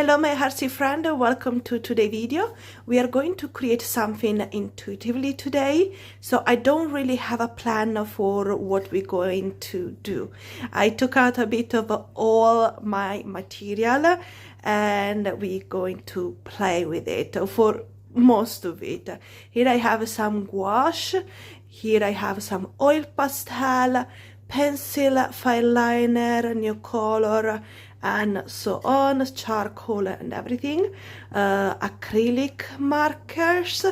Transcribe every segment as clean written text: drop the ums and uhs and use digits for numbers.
Hello my hearty friend, welcome to today's video. We are going to create something intuitively today, so I don't really have a plan for what we're going to do. I took out a bit of all my material and we're going to play with it for most of it. Here I have some gouache, here I have some oil pastel, pencil, fine liner, neocolor, and so on, charcoal and everything, acrylic markers.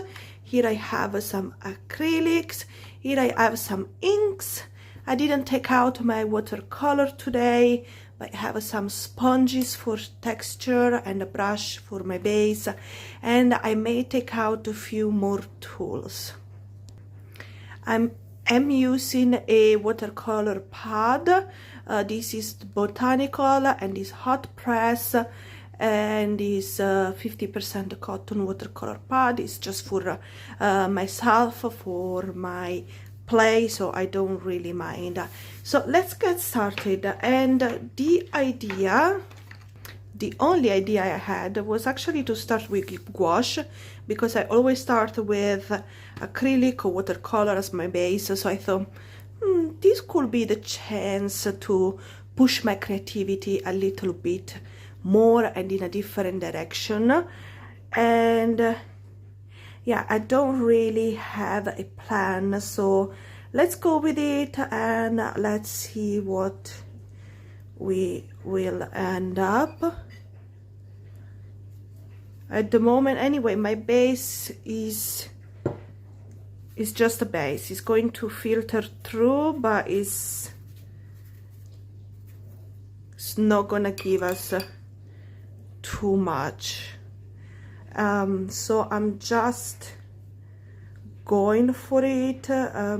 Here I have some acrylics, here I have some inks. I didn't take out my watercolor today, but I have some sponges for texture and a brush for my base, and I may take out a few more tools. I'm using a watercolor pad. This is botanical and is hot press, and is 50% cotton watercolor pad. It's just for myself, for my play, so I don't really mind. So let's get started. And the only idea I had was actually to start with gouache, because I always start with acrylic or watercolor as my base. So I thought this could be the chance to push my creativity a little bit more and in a different direction. And yeah, I don't really have a plan, so let's go with it and let's see what we will end up. At the moment anyway, my base is just a base. It's going to filter through, but it's not gonna give us too much. So I'm just going for it. I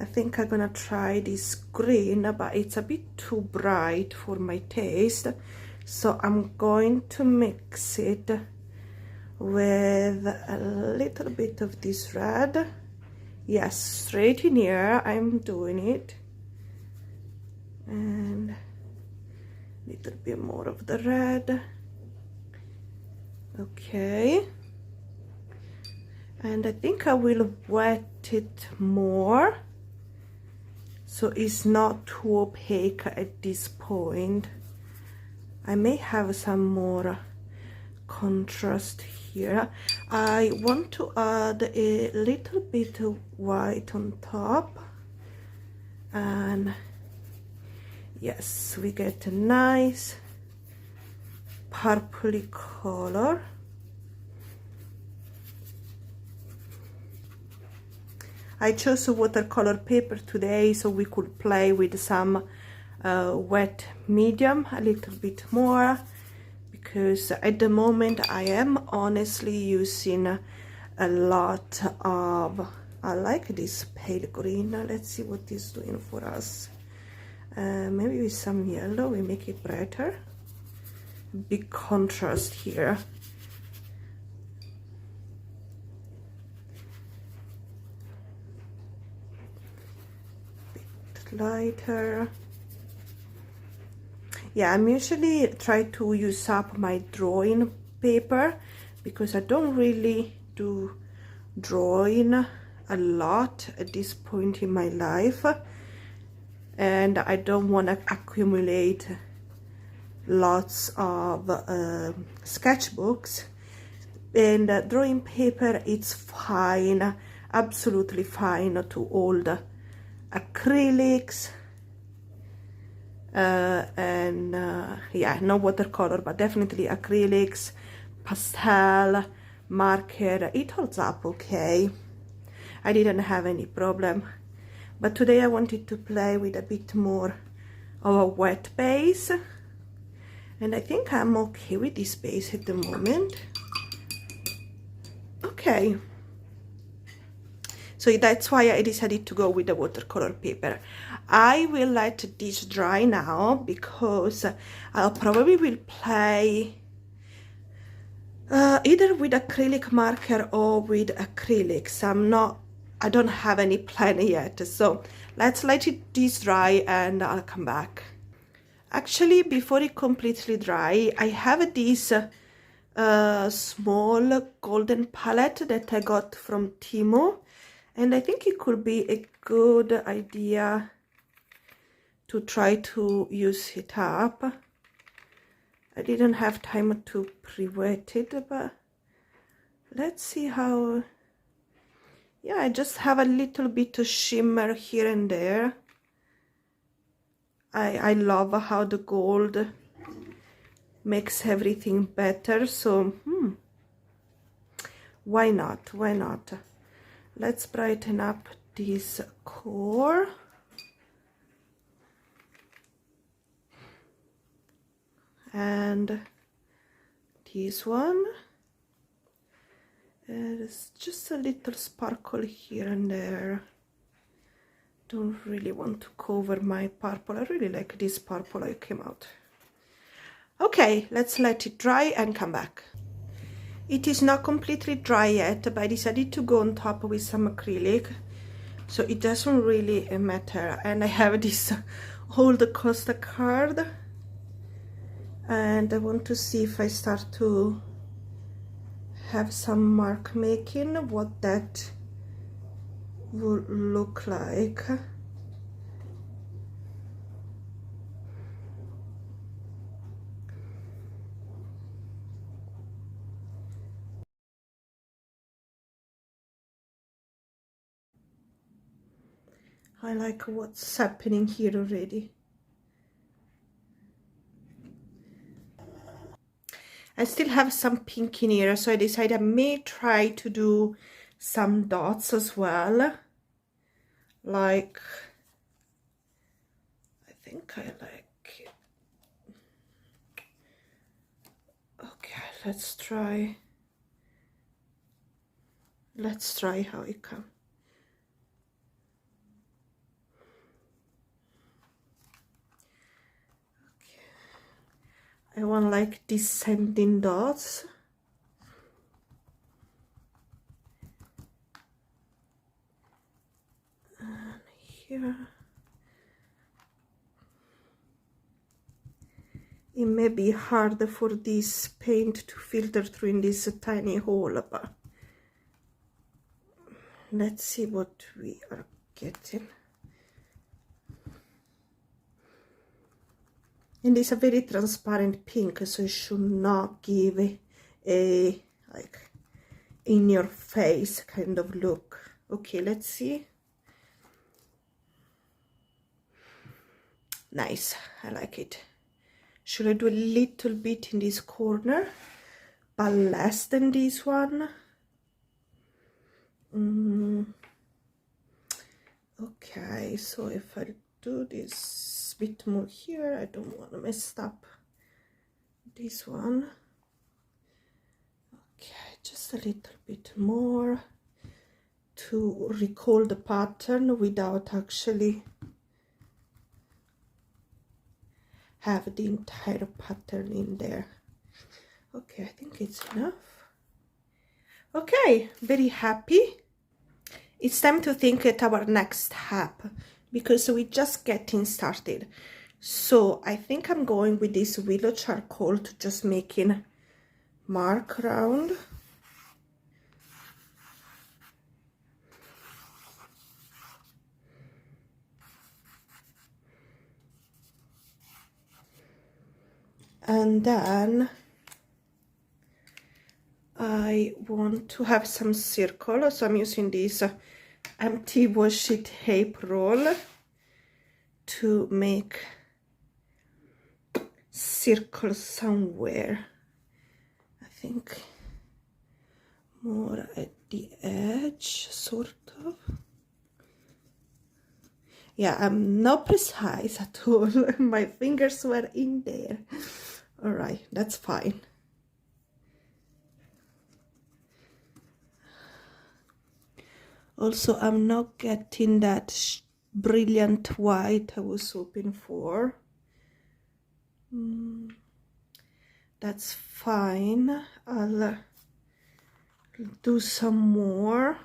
think I'm gonna try this green, but it's a bit too bright for my taste, so I'm going to mix it with a little bit of this red. Yes, straight in here I'm doing it, and a little bit more of the red. Okay, and I think I will wet it more so it's not too opaque at this point. I may have some more contrast here. I want to add a little bit of white on top, and yes, we get a nice purpley color. I chose a watercolor paper today so we could play with some wet medium a little bit more, because at the moment I am honestly using a lot of, I like this pale green. Let's see what it's doing for us. Maybe with some yellow we make it brighter. Big contrast here. Bit lighter. Yeah, I'm usually try to use up my drawing paper, because I don't really do drawing a lot at this point in my life, and I don't want to accumulate lots of sketchbooks. And drawing paper, it's fine, absolutely fine to hold acrylics, and yeah, no watercolor, but definitely acrylics, pastel, marker. It holds up okay. I didn't have any problem, but today I wanted to play with a bit more of a wet base, and I think I'm okay with this base at the moment. Okay, so that's why I decided to go with the watercolor paper. I will let this dry now, because I'll probably will play either with acrylic marker or with acrylics. I don't have any plan yet, so let's let this dry and I'll come back. Actually, before it completely dry, I have this small golden palette that I got from Timo, and I think it could be a good idea to try to use it up. I didn't have time to pre-wet it, but let's see how. Yeah, I just have a little bit of shimmer here and there. I love how the gold makes everything better, so why not? Why not? Let's brighten up this core. And this one. There's just a little sparkle here and there. Don't really want to cover my purple. I really like this purple that came out. Okay, let's let it dry and come back. It is not completely dry yet, but I decided to go on top with some acrylic, so it doesn't really matter. And I have this old Costa card, and I want to see if I start to have some mark making, what that would look like. I like what's happening here already. I still have some pink in here, so I decided I may try to do some dots as well. Like, I think I like it. Okay, let's try how it comes. I want like descending dots. And here. It may be hard for this paint to filter through in this tiny hole, but let's see what we are getting. And it's a very transparent pink, so it should not give a like in your face kind of look. Okay, let's see. Nice, I like it. Should I do a little bit in this corner, but less than this one? Okay, so if I do this bit more here, I don't want to mess up this one. Okay, just a little bit more to recall the pattern without actually have the entire pattern in there. Okay, I think it's enough. Okay, very happy. It's time to think at our next step, because we're just getting started. So I think I'm going with this willow charcoal to just making mark around. And then I want to have some circle, so I'm using this empty washi tape roll to make circles somewhere. I think more at the edge, sort of. Yeah, I'm not precise at all. My fingers were in there. All right, that's fine. Also, I'm not getting that brilliant white I was hoping for. That's fine. I'll do some more.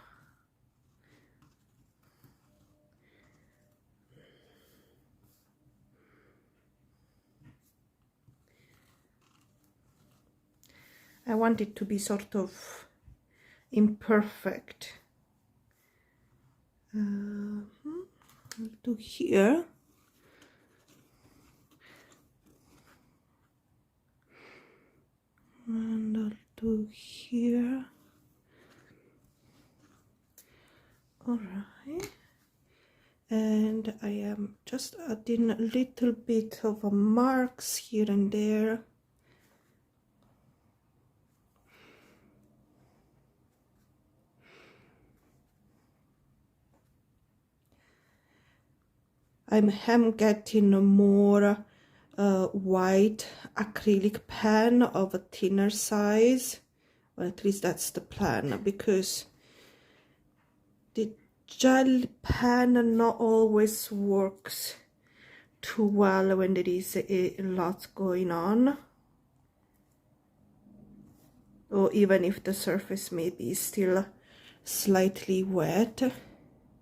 I want it to be sort of imperfect. I'll do here. And I'll do here. Alright. And I am just adding a little bit of marks here and there. I am getting more white acrylic pen of a thinner size, or at least that's the plan, because the gel pen not always works too well when there is a lot going on, or even if the surface may be still slightly wet.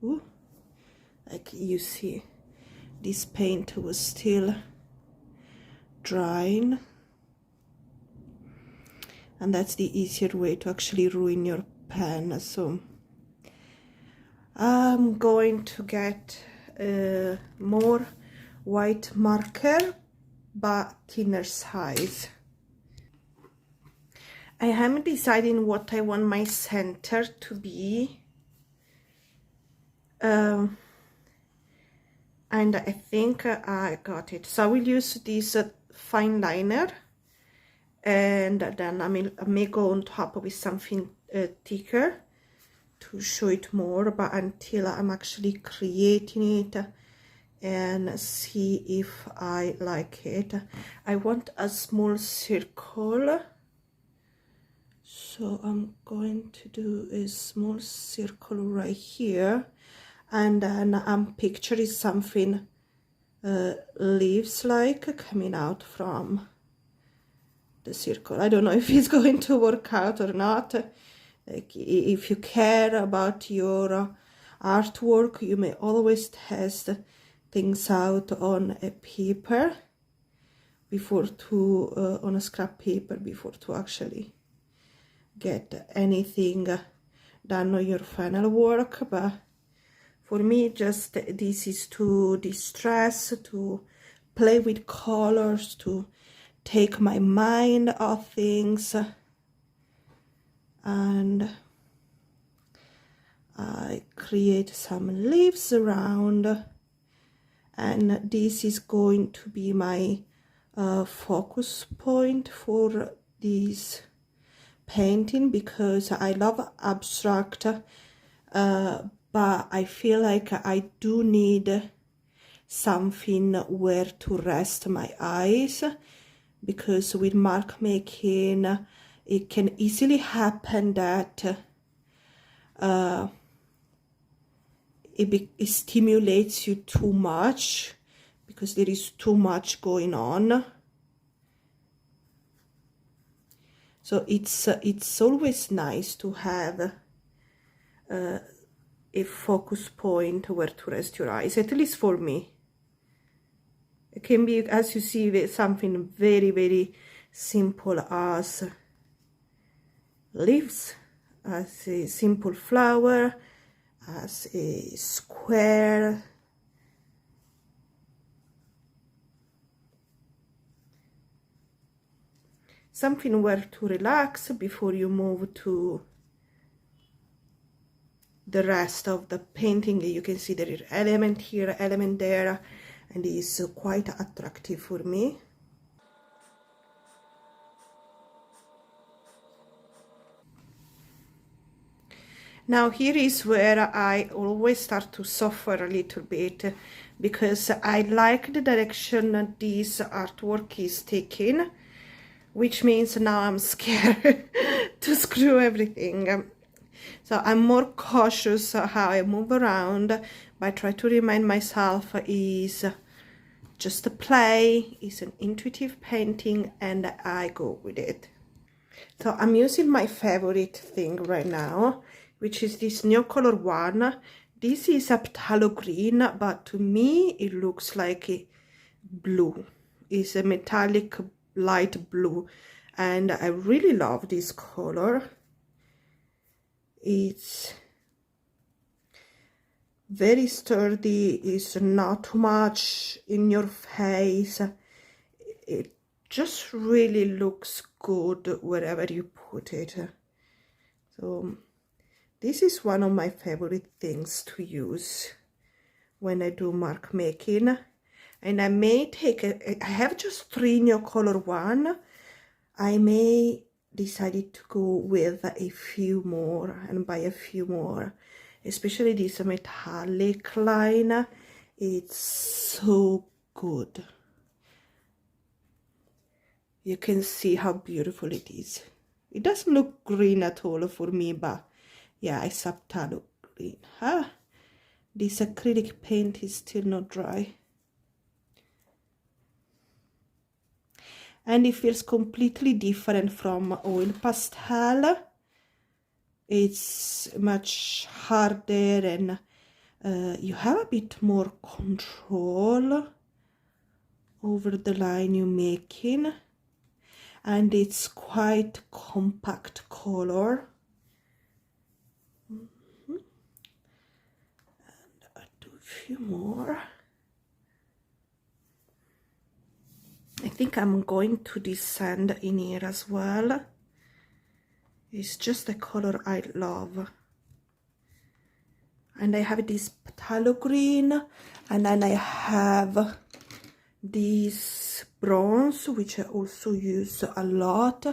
Ooh, like you see, this paint was still drying, and that's the easier way to actually ruin your pen. So I'm going to get more white marker, but thinner size. I am deciding what I want my center to be, and I think I got it. So I will use this fine liner, and then I may go on top with something thicker to show it more, but until I'm actually creating it and see if I like it. I want a small circle, so I'm going to do a small circle right here, and then I'm picturing something leaves like coming out from the circle. I don't know if it's going to work out or not. Like, if you care about your artwork, you may always test things out on a paper before to on a scrap paper before to actually get anything done on your final work. But for me, just this is to distress, to play with colors, to take my mind off things. And I create some leaves around, and this is going to be my focus point for this painting, because I love abstract, but I feel like I do need something where to rest my eyes, because with mark making it can easily happen that it stimulates you too much, because there is too much going on. So it's always nice to have a focus point where to rest your eyes, at least for me. It can be, as you see, something very, very simple as leaves, as a simple flower, as a square. Something where to relax before you move to the rest of the painting. You can see there is element here, element there, and it's quite attractive for me. Now here is where I always start to suffer a little bit, because I like the direction this artwork is taking, which means now I'm scared to screw everything. So I'm more cautious how I move around, but I try to remind myself is just a play, it's an intuitive painting, and I go with it. So I'm using my favorite thing right now, which is this neocolor one. This is a phthalo green, but to me it looks like a blue. It's a metallic light blue. and I really love this color. It's very sturdy, it's not too much in your face. It just really looks good wherever you put it. So this is one of my favorite things to use when I do mark making. And I may take I have just 3 neocolor one. I may decide to go with a few more and buy a few more, especially this metallic line. It's so good. You can see how beautiful it is. It doesn't look green at all for me, but yeah, it's subtle green. This acrylic paint is still not dry. And it feels completely different from oil pastel. It's much harder, and you have a bit more control over the line you're making, and it's quite compact color. And I'll do a few more. I think I'm going to descend in here as well. It's just a color I love. And I have this phthalo green, and then I have this bronze, which I also use a lot.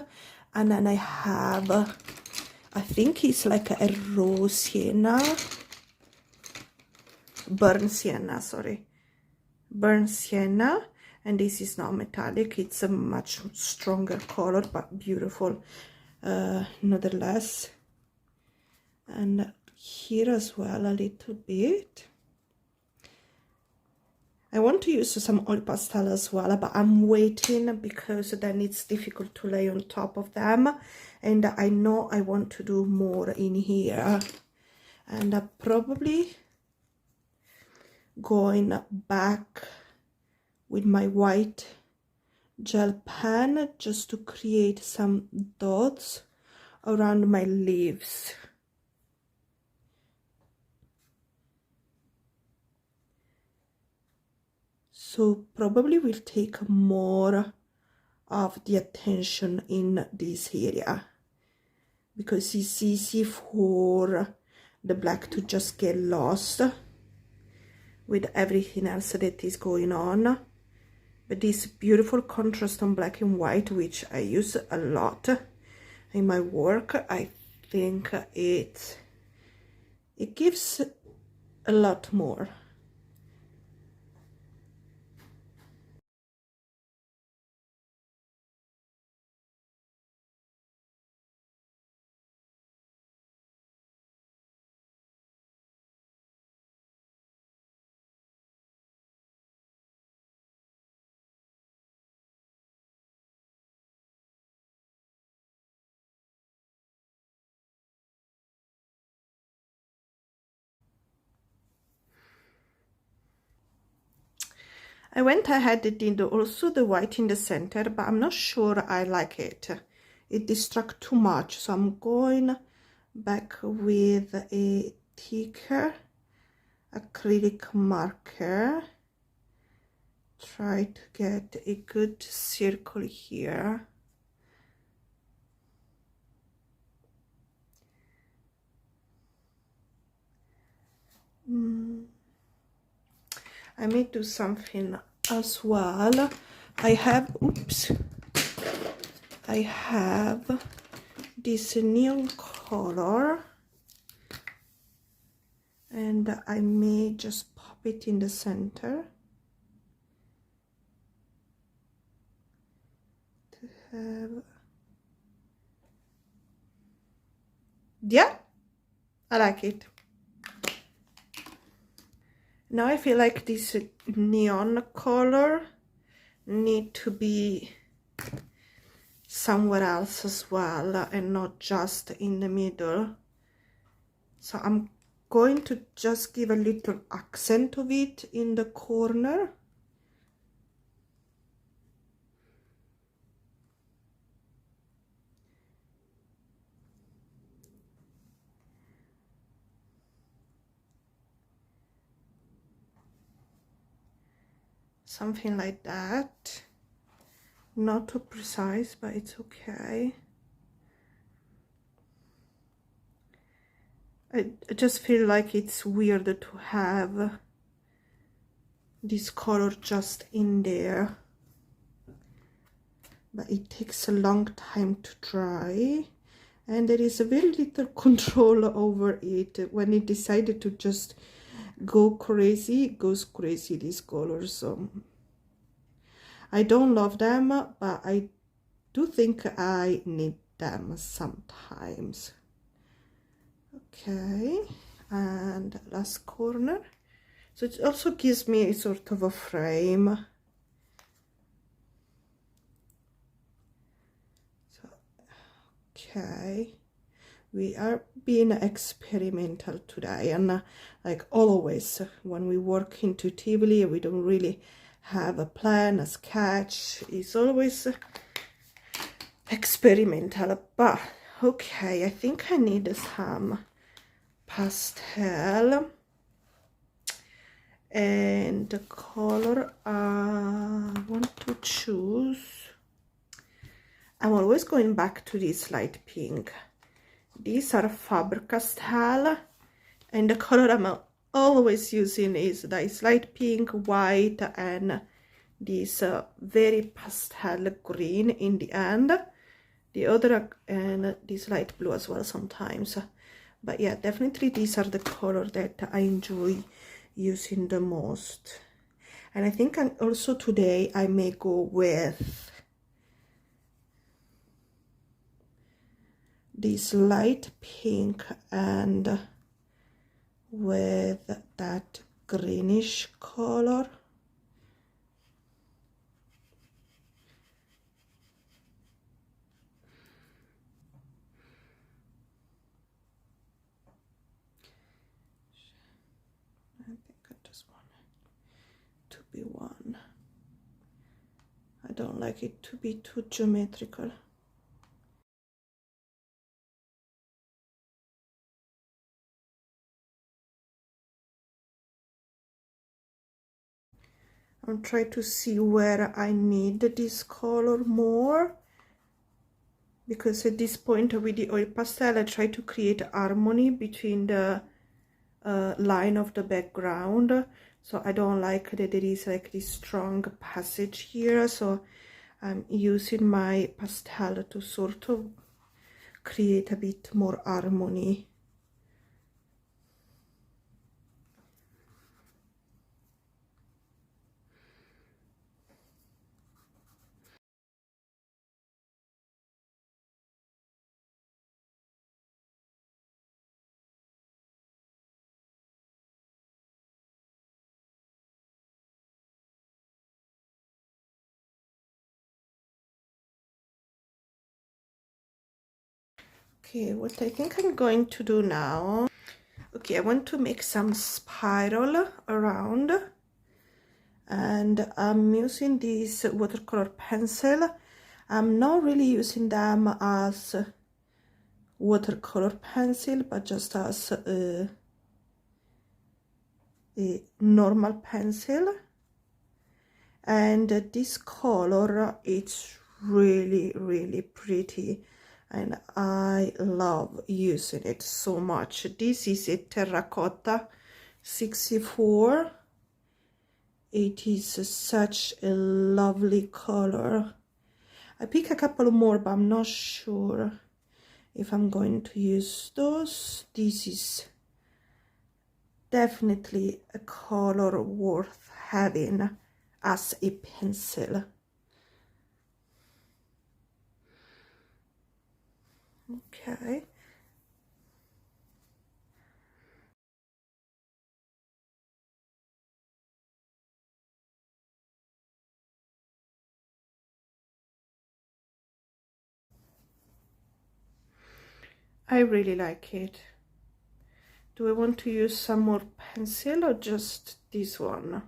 And then I have, I think it's like a raw sienna, burnt sienna, sorry. Burnt sienna. And this is not metallic, it's a much stronger color, but beautiful nonetheless. And here as well a little bit. I want to use some oil pastel as well, but I'm waiting because then it's difficult to lay on top of them. And I know I want to do more in here. And I'm probably going back with my white gel pen just to create some dots around my leaves. So probably will take more of the attention in this area, because it's easy for the black to just get lost with everything else that is going on. But this beautiful contrast on black and white, which I use a lot in my work, I think it gives a lot more. I went ahead and did also the white in the center, but I'm not sure I like it. It distracts too much, so I'm going back with a thicker acrylic marker. Try to get a good circle here. I may do something as well. I have this neon color, and I may just pop it in the center to have, yeah, I like it. Now I feel like this neon color need to be somewhere else as well, and not just in the middle. So I'm going to just give a little accent of it in the corner. something like that. Not too precise, but it's okay. I just feel like it's weird to have this color just in there, but it takes a long time to dry, and there is a very little control over it. When it decided to just go crazy, it goes crazy, these colors. So I don't love them, but I do think I need them sometimes. Okay, and last corner. So it also gives me a sort of a frame. So, okay, we are being experimental today, and like always when we work intuitively, we don't really have a plan, a sketch. It's always experimental. But okay, I think I need some pastel, and the color I want to choose, I'm always going back to this light pink. These are Faber-Castell, and the color I'm always using is this light pink, white, and this very pastel green in the end. The other, and this light blue as well sometimes. But yeah, definitely these are the color that I enjoy using the most. And I think also today I may go with this light pink and with that greenish color. I think I just want it to be one. I don't like it to be too geometrical. I'm trying to see where I need this color more, because at this point with the oil pastel I try to create harmony between the line of the background. So I don't like that there is like this strong passage here, so I'm using my pastel to sort of create a bit more harmony. Okay, what I think I'm going to do now, okay, I want to make some spiral around, and I'm using this watercolor pencil. I'm not really using them as watercolor pencil, but just as a normal pencil. And this color, it's really pretty, and I love using it so much. This is a terracotta 64. It is such a lovely color. I pick a couple more, but I'm not sure if I'm going to use those. This is definitely a color worth having as a pencil. Okay. I really like it. Do I want to use some more pencil or just this one?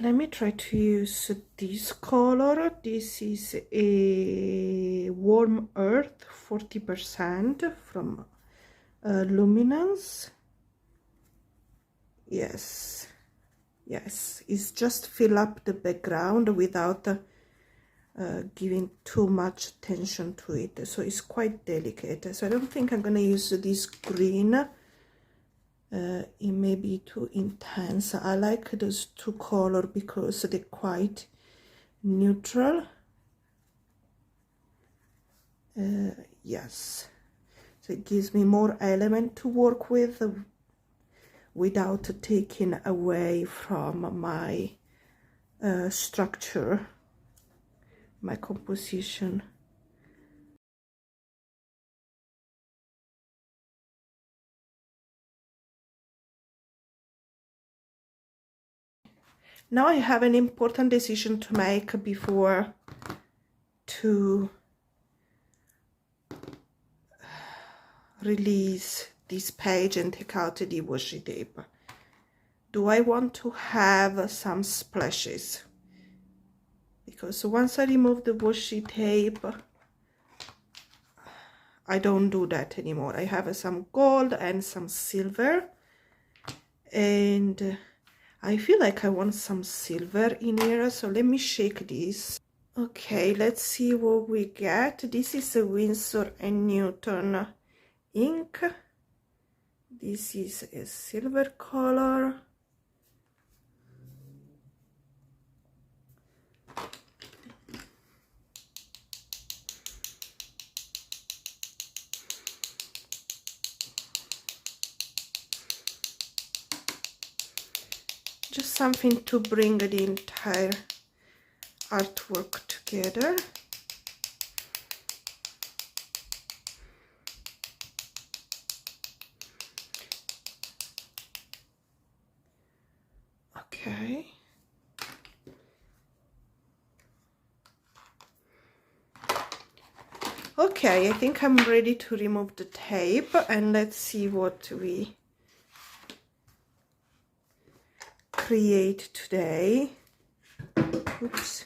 let me try to use this color. This is a warm earth 40% from luminance. Yes, it's just fill up the background without giving too much attention to it, so it's quite delicate. So I don't think I'm gonna use this green. It may be too intense. I like those two colors because they're quite neutral. Yes, so it gives me more element to work with without taking away from my structure, my composition. Now I have an important decision to make before to release this page and take out the washi tape. Do I want to have some splashes? Because once I remove the washi tape, I don't do that anymore. I have some gold and some silver, and I feel like I want some silver in here, so let me shake this. Okay, let's see what we get. This is a Winsor & Newton ink. This is a silver color. Just something to bring the entire artwork together. Okay. Okay, I think I'm ready to remove the tape, and let's see what we create today. Oops.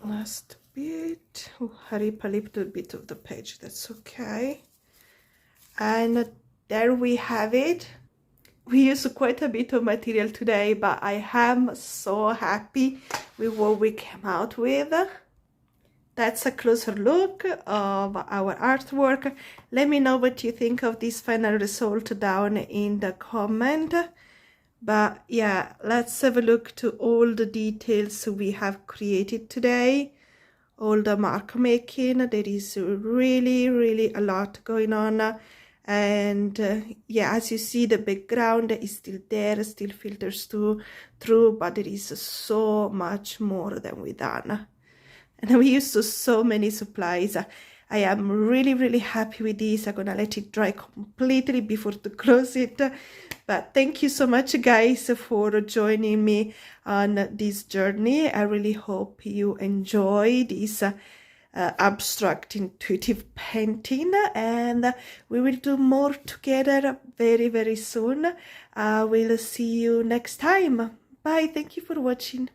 Last bit. I rip a little bit of the page, that's okay. And there we have it. We used quite a bit of material today, but I am so happy with what we came out with. That's a closer look of our artwork. Let me know what you think of this final result down in the comment. But yeah, let's have a look to all the details we have created today, all the mark making. There is really a lot going on, and yeah, as you see, the background is still there, still filters through, but there is so much more than we done, and we used so many supplies. I am really happy with this. I'm gonna let it dry completely before to close it. But thank you so much, guys, for joining me on this journey. I really hope you enjoy this abstract intuitive painting, and we will do more together very soon. I will see you next time. Bye. Thank you for watching.